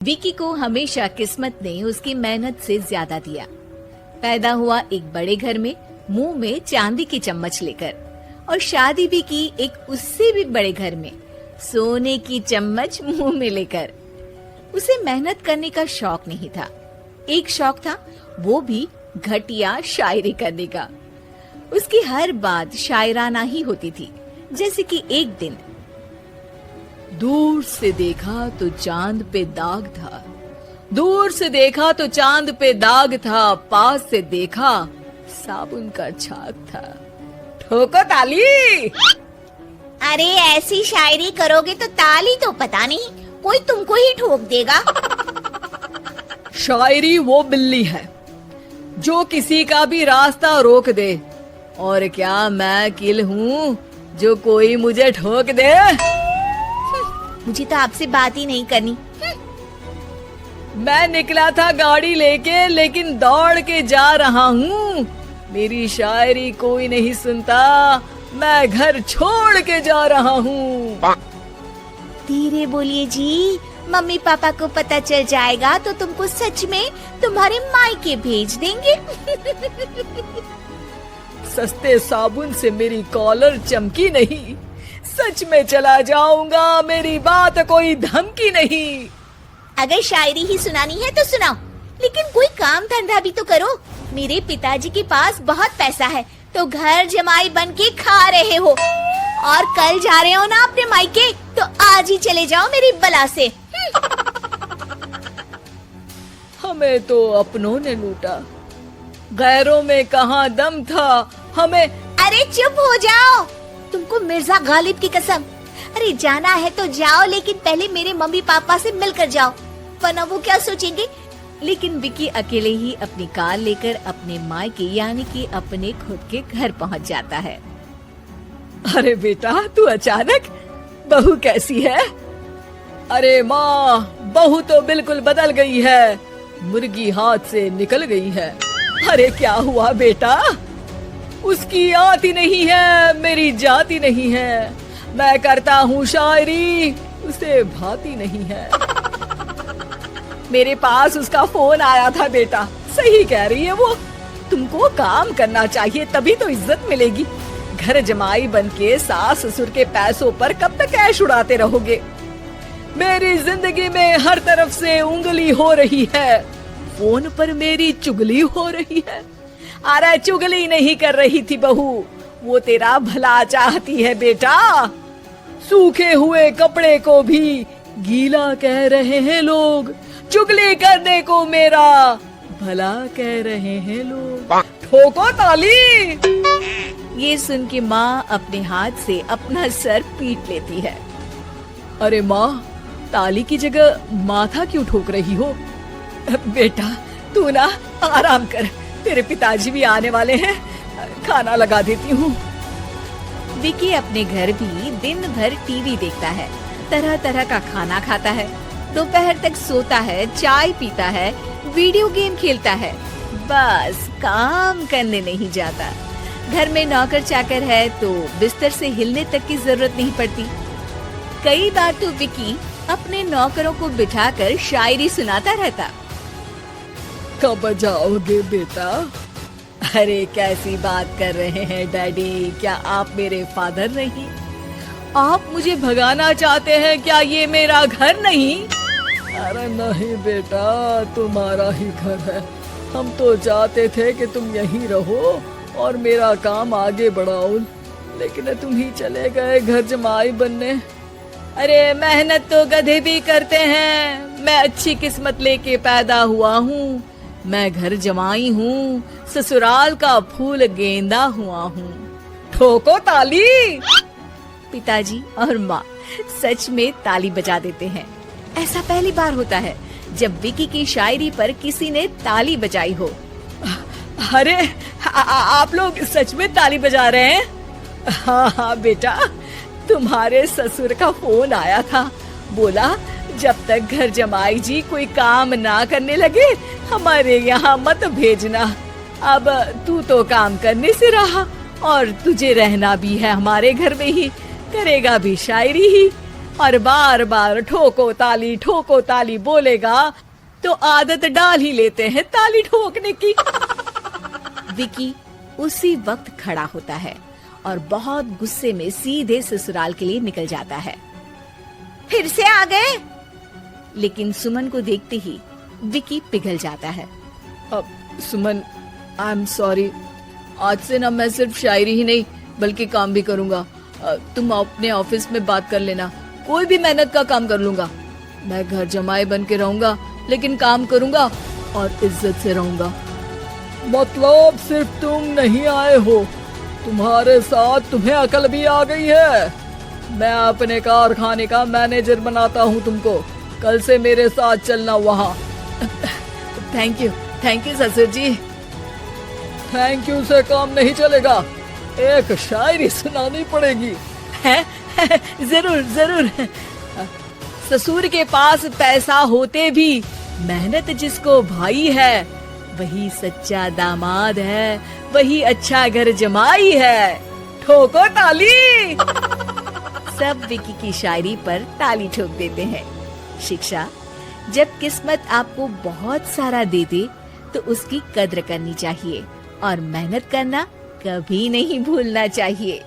विकी को हमेशा किस्मत ने उसकी मेहनत से ज्यादा दिया। पैदा हुआ एक बड़े घर में, मुंह में चांदी की चम्मच लेकर, और शादी भी की एक उससे भी बड़े घर में, सोने की चम्मच मुंह में लेकर। उसे मेहनत करने का शौक नहीं था। एक शौक था, वो भी घटिया शायरी करने का। उसकी हर बात शायराना ही होती थी। जैसे कि एक दिन, दूर से देखा तो चांद पे दाग था, दूर से देखा तो चांद पे दाग था, पास से देखा साबुन का छाग था। ठोको ताली। अरे ऐसी शायरी करोगे तो ताली तो पता नहीं, कोई तुमको ही ठोक देगा। शायरी वो बिल्ली है जो किसी का भी रास्ता रोक दे, और क्या मैं किल हूँ जो कोई मुझे ठोक दे। मुझे तो आपसे बात ही नहीं करनी। मैं निकला था गाड़ी लेके, लेकिन दौड़ के जा रहा हूँ। मेरी शायरी कोई नहीं सुनता, मैं घर छोड़ के जा रहा हूँ। धीरे बोलिए जी, मम्मी पापा को पता चल जाएगा तो तुमको सच में तुम्हारे मायके भेज देंगे। सस्ते साबुन से मेरी कॉलर चमकी नहीं, सच में चला जाऊंगा, मेरी बात कोई धमकी नहीं। अगर शायरी ही सुनानी है तो सुनाओ, लेकिन कोई काम धंधा भी तो करो। मेरे पिताजी के पास बहुत पैसा है, तो घर जमाई बन के खा रहे हो, और कल जा रहे हो ना अपने मायके, तो आज ही चले जाओ मेरी बला से। हमें तो अपनों ने लूटा, गैरों में कहाँ दम था हमें। अरे चुप हो जाओ, तुमको मिर्जा गालिब की कसम। अरे जाना है तो जाओ, लेकिन पहले मेरे मम्मी पापा से मिलकर जाओ, वरना वो क्या सोचेंगे। लेकिन विकी अकेले ही अपनी कार लेकर अपने मायके यानी कि अपने खुद के घर पहुंच जाता है। अरे बेटा, तू अचानक, बहू कैसी है? अरे माँ, बहू तो बिल्कुल बदल गई है, मुर्गी हाथ से निकल गई है। अरे क्या हुआ बेटा? उसकी आती नहीं है, मेरी जाती नहीं है। मैं करता हूँ शायरी, उसे भाती नहीं है। मेरे पास उसका फोन आया था बेटा, सही कह रही है वो। तुमको काम करना चाहिए, तभी तो इज्जत मिलेगी। घर जमाई बनके सास ससुर के पैसों पर कब तक ऐश उड़ाते रहोगे? मेरी जिंदगी में हर तरफ से उंगली हो रही है, फोन पर मेरी चुगली हो रही है। अरे चुगली नहीं कर रही थी बहू, वो तेरा भला चाहती है बेटा। सूखे हुए कपड़े को भी गीला कह रहे हैं लोग, चुगली करने को मेरा भला कह रहे हैं लोग। ठोको ताली। ये सुन के माँ अपने हाथ से अपना सर पीट लेती है। अरे माँ, ताली की जगह माथा क्यों ठोक रही हो? बेटा तू ना आराम कर, तेरे पिताजी भी आने वाले हैं, खाना लगा देती हूँ। विकी अपने घर भी दिन भर टीवी देखता है, तरह तरह का खाना खाता है, दोपहर तक सोता है, चाय पीता है, वीडियो गेम खेलता है, बस काम करने नहीं जाता। घर में नौकर चाकर है तो बिस्तर से हिलने तक की जरूरत नहीं पड़ती। कई बार तो विकी अपने नौकरों को बिठाकर शायरी सुनाता रहता। कब जाओगे बेटा? अरे कैसी बात कर रहे हैं डैडी, क्या आप मेरे फादर नहीं? आप मुझे भगाना चाहते हैं क्या? ये मेरा घर नहीं। अरे नहीं बेटा, तुम्हारा ही घर है। हम तो चाहते थे कि तुम यहीं रहो और मेरा काम आगे बढ़ाओ, लेकिन तुम ही चले गए घर जमाई बनने। अरे मेहनत तो गधे भी करते हैं, मैं अच्छी किस्मत लेके पैदा हुआ हूँ, मैं घर जमाई हूँ, ससुराल का फूल गेंदा हुआ हूँ। ठोको ताली। पिताजी और माँ सच में ताली बजा देते हैं। ऐसा पहली बार होता है जब विकी की शायरी पर किसी ने ताली बजाई हो। अरे आप लोग सच में ताली बजा रहे हैं? हाँ बेटा, तुम्हारे ससुर का फोन आया था, बोला जब तक घर जमाई जी कोई काम ना करने लगे हमारे यहाँ मत भेजना। अब तू तो काम करने से रहा और तुझे रहना भी है हमारे घर में ही, करेगा भी शायरी ही। और बार बार ठोको ताली बोलेगा तो आदत डाल ही लेते हैं ताली ठोकने की। विकी उसी वक्त खड़ा होता है और बहुत गुस्से में सीधे ससुराल के लिए निकल जाता है। फिर से आ गए? लेकिन सुमन को देखते ही विकी पिघल जाता है। अब सुमन, आई एम सॉरी, आज से ना मैं सिर्फ शायरी ही नहीं बल्कि काम भी करूंगा। तुम अपने ऑफिस में बात कर लेना, कोई भी मेहनत का काम कर लूंगा। मैं घर जमाई बन के रहूंगा लेकिन काम करूंगा और इज्जत से रहूंगा। मतलब सिर्फ तुम नहीं आए हो, तुम्हारे साथ तुम्हें अकल भी आ गई है। मैं अपने कारखाने का मैनेजर बनाता हूँ तुमको, कल से मेरे साथ चलना वहाँ। थैंक यू ससुर जी। थैंक यू से काम नहीं चलेगा, एक शायरी सुनानी पड़ेगी। है? जरूर। ससुर के पास पैसा होते भी मेहनत जिसको भाई है, वही सच्चा दामाद है, वही अच्छा घर जमाई है। ठोको ताली। सब विकी की शायरी पर ताली ठोक देते हैं। शिक्षा, जब किस्मत आपको बहुत सारा दे दे तो उसकी कद्र करनी चाहिए और मेहनत करना कभी नहीं भूलना चाहिए।